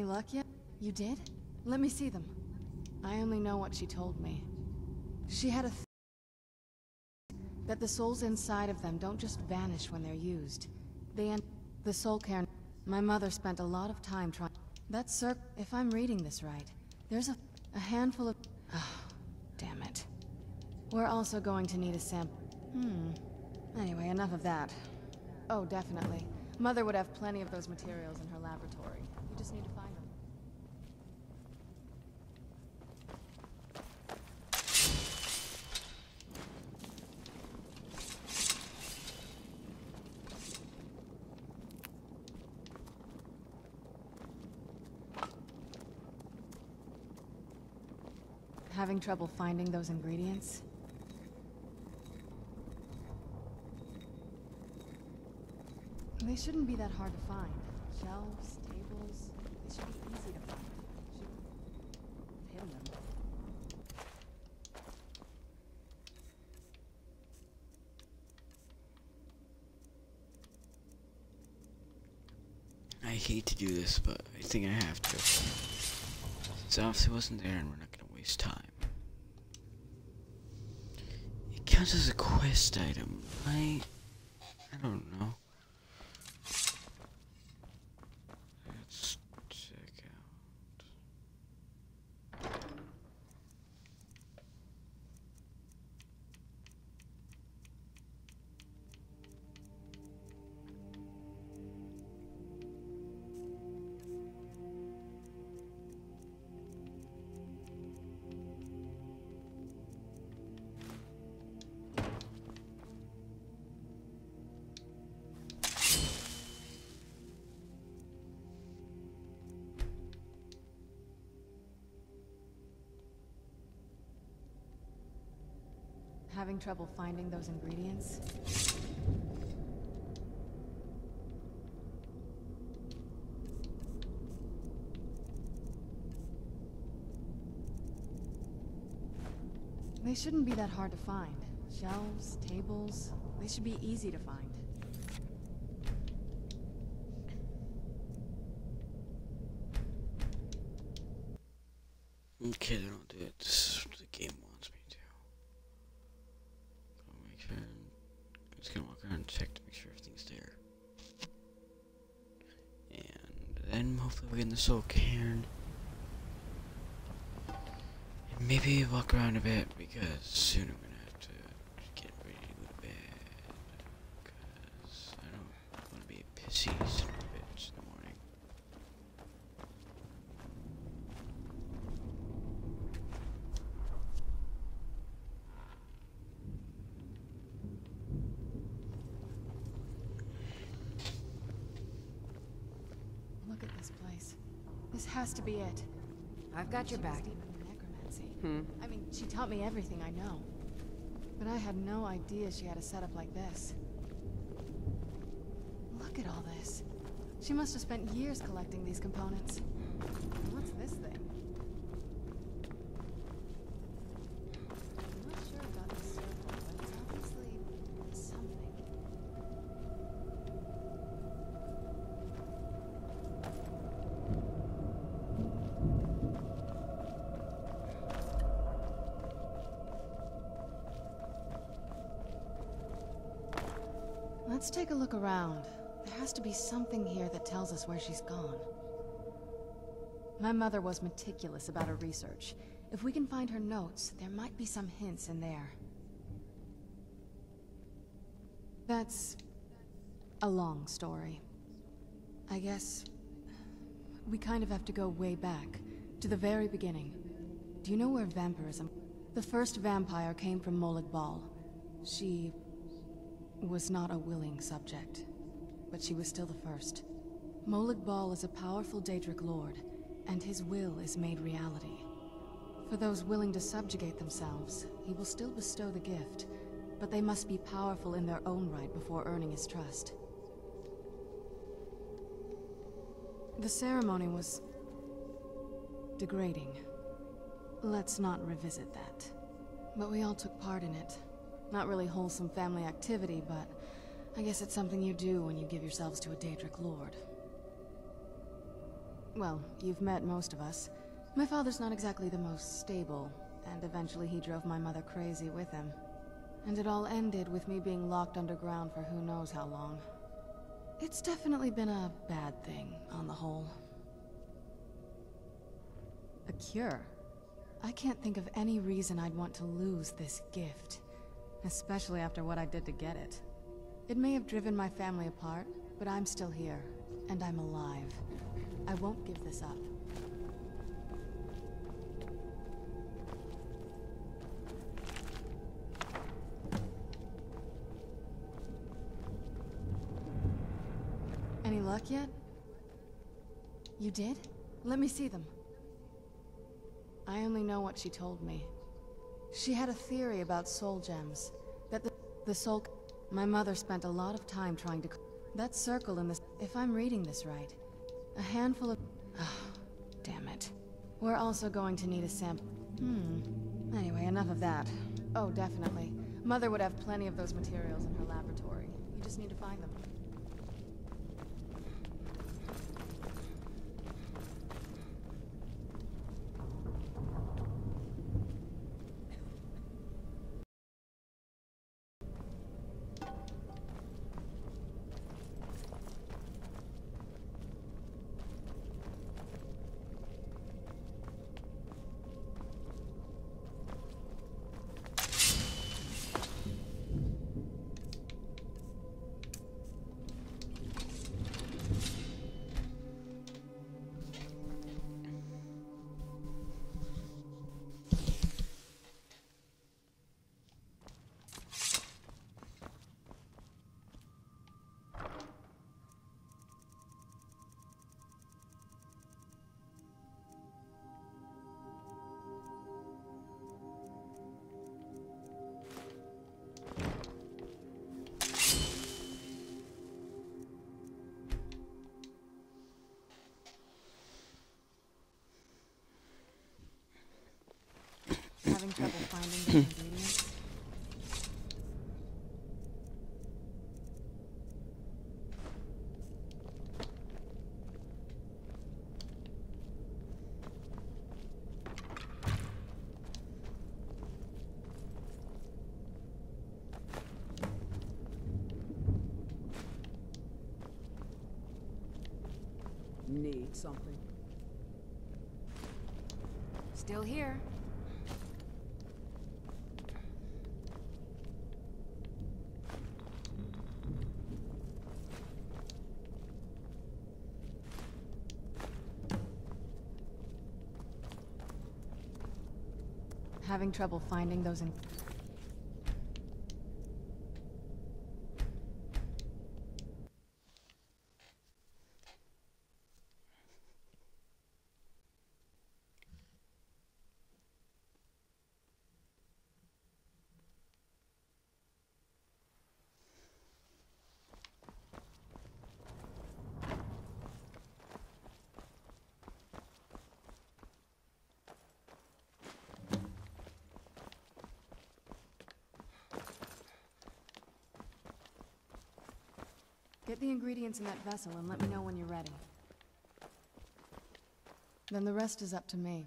luck yet? You did? Let me see them. I only know what she told me. She had a that the souls inside of them don't just vanish when they're used. The soul cairn. My mother spent a lot of time trying. That's if I'm reading this right, there's a handful of. Oh, damn it. We're also going to need a sample. Anyway, enough of that. Oh, definitely. Mother would have plenty of those materials in her laboratory. We just need to find them. Having trouble finding those ingredients? They shouldn't be that hard to find. Shelves, tables, they should be easy to find. Should hidden them. I hate to do this, but I think I have to. Since obviously wasn't there and we're not gonna waste time. It counts as a quest item, right? I don't know. Let's check out. Having trouble finding those ingredients? They shouldn't be that hard to find. Shelves, tables, they should be easy to find. Okay, they don't do it. This is what the game wants me to. I'll make sure. I'm just gonna walk around and check to make sure everything's there. And then hopefully we'll get in the soul cairn. And maybe walk around a bit because soon I'm gonna have to get ready to go to bed. Because I don't want to be a pissy son of a bitch in the morning. Look at this place. This has to be it. I've got your back. She was deep in necromancy. I mean, she taught me everything I know. But I had no idea she had a setup like this. Look at all this. She must have spent years collecting these components. What's this thing? I'm not sure about this circle, but it's obviously something. Let's take a look around. There has to be something here that tells us where she's gone. My mother was meticulous about her research. If we can find her notes, there might be some hints in there. That's a long story. I guess we kind of have to go way back, to the very beginning. Do you know where vampirism... The first vampire came from Molag Bal. She was not a willing subject, but she was still the first. Molag Bal is a powerful Daedric lord, and his will is made reality. For those willing to subjugate themselves, he will still bestow the gift, but they must be powerful in their own right before earning his trust. The ceremony was degrading. Let's not revisit that. But we all took part in it. Not really wholesome family activity, but I guess it's something you do when you give yourselves to a Daedric lord. Well, you've met most of us. My father's not exactly the most stable, and eventually he drove my mother crazy with him. And it all ended with me being locked underground for who knows how long. It's definitely been a bad thing, on the whole. A cure? I can't think of any reason I'd want to lose this gift. Especially after what I did to get it. It may have driven my family apart, but I'm still here, and I'm alive. I won't give this up. Any luck yet? You did? Let me see them. I only know what she told me. She had a theory about soul gems. That the soul... My mother spent a lot of time trying to... That circle in this... If I'm reading this right, a handful of... Oh, damn it. We're also going to need a sample... Anyway, enough of that. Oh, definitely. Mother would have plenty of those materials in her laboratory. You just need to find them. Having trouble finding the ingredients? Need something? Still here. Having trouble finding those in... Get the ingredients in that vessel and let me know when you're ready. Then the rest is up to me.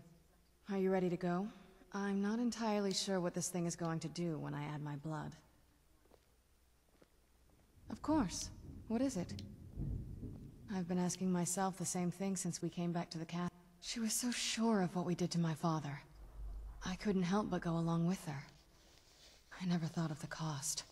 Are you ready to go? I'm not entirely sure what this thing is going to do when I add my blood. Of course. What is it? I've been asking myself the same thing since we came back to the castle. She was so sure of what we did to my father. I couldn't help but go along with her. I never thought of the cost.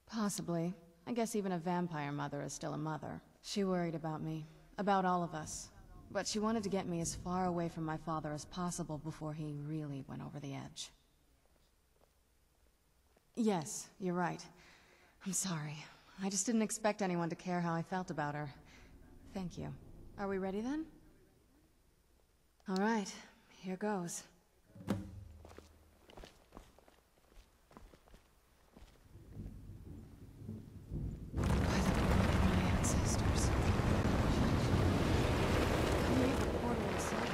Possibly. I guess even a vampire mother is still a mother. She worried about me. About all of us. But she wanted to get me as far away from my father as possible before he really went over the edge. Yes, you're right. I'm sorry. I just didn't expect anyone to care how I felt about her. Thank you. Are we ready then? All right, here goes. By the blood of my ancestors. I made the portal in silver.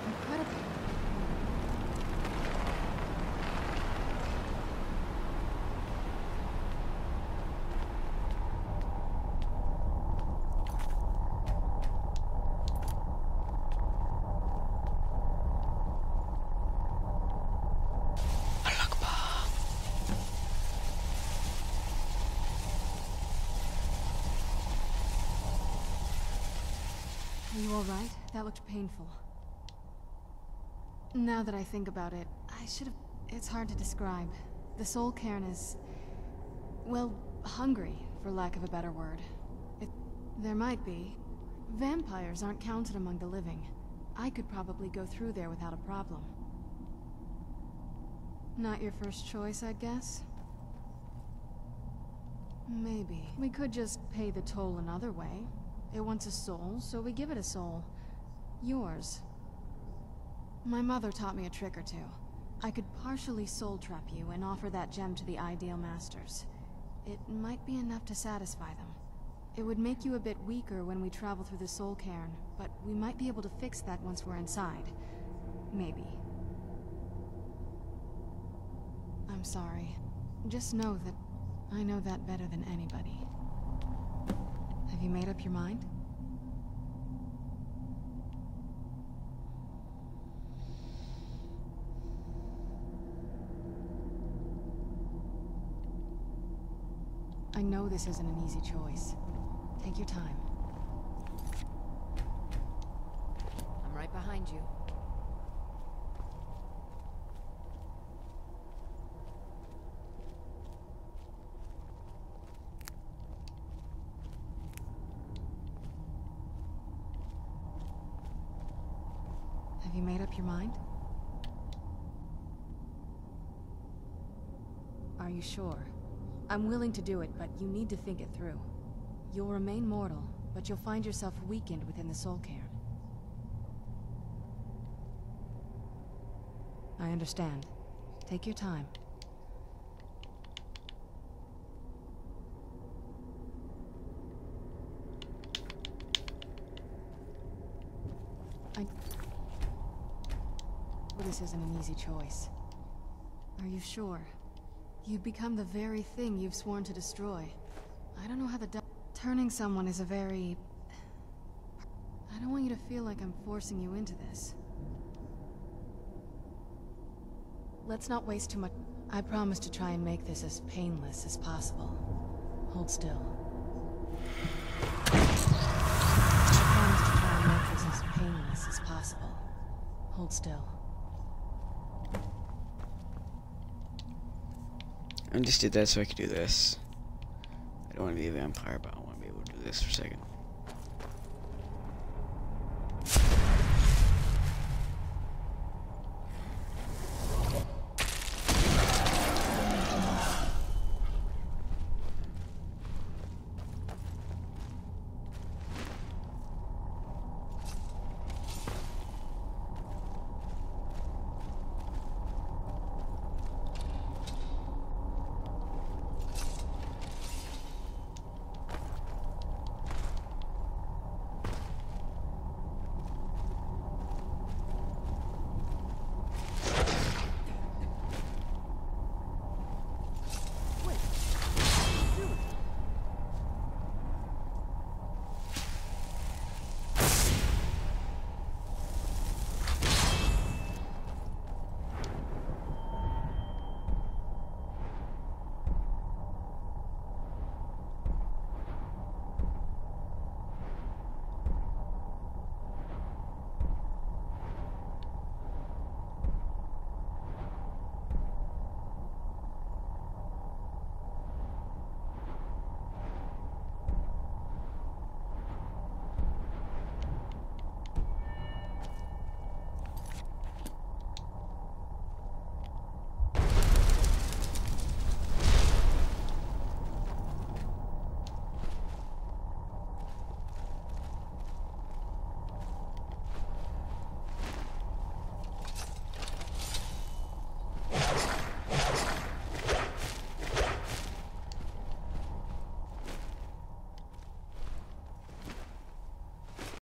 Incredible. Are you alright? That looked painful. Now that I think about it, I should have... It's hard to describe. The soul cairn is... well, hungry, for lack of a better word. There might be. Vampires aren't counted among the living. I could probably go through there without a problem. Not your first choice, I'd guess? Maybe. We could just pay the toll another way. It wants a soul, so we give it a soul. Yours. My mother taught me a trick or two. I could partially soul trap you and offer that gem to the ideal masters. It might be enough to satisfy them. It would make you a bit weaker when we travel through the soul cairn, but we might be able to fix that once we're inside. Maybe. I'm sorry. Just know that I know that better than anybody. Have you made up your mind? I know this isn't an easy choice. Take your time. I'm right behind you. Have you made up your mind? Are you sure? I'm willing to do it, but you need to think it through. You'll remain mortal, but you'll find yourself weakened within the soul cairn. I understand. Take your time. This isn't an easy choice. Are you sure? You've become the very thing you've sworn to destroy. I don't know how turning someone is a very... I don't want you to feel like I'm forcing you into this. Let's not waste too much... I promise to try and make this as painless as possible. Hold still. I promise to try and make this as painless as possible. Hold still. I just did that so I could do this. I don't want to be a vampire, but I want to be able to do this for a second.